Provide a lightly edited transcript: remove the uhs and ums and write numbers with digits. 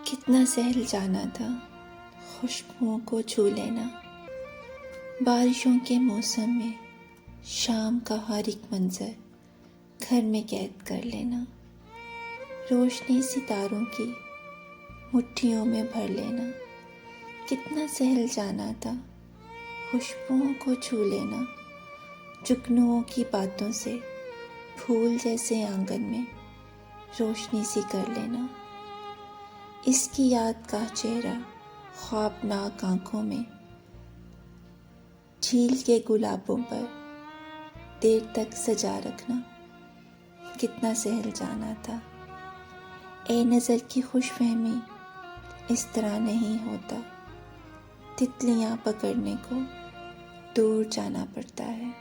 कितना सहल जाना था खुशबुओं को छू लेना। बारिशों के मौसम में शाम का हर एक मंजर घर में कैद कर लेना। रोशनी सितारों की मुट्ठियों में भर लेना। कितना सहल जाना था खुशबुओं को छू लेना। जुगनुओं की बातों से फूल जैसे आंगन में रोशनी सी कर लेना। इसकी याद का चेहरा ख्वाबनाक आंखों में झील के गुलाबों पर देर तक सजा रखना। कितना सहल जाना था। ए नज़र की खुशफहमी इस तरह नहीं होता। तितलियां पकड़ने को दूर जाना पड़ता है।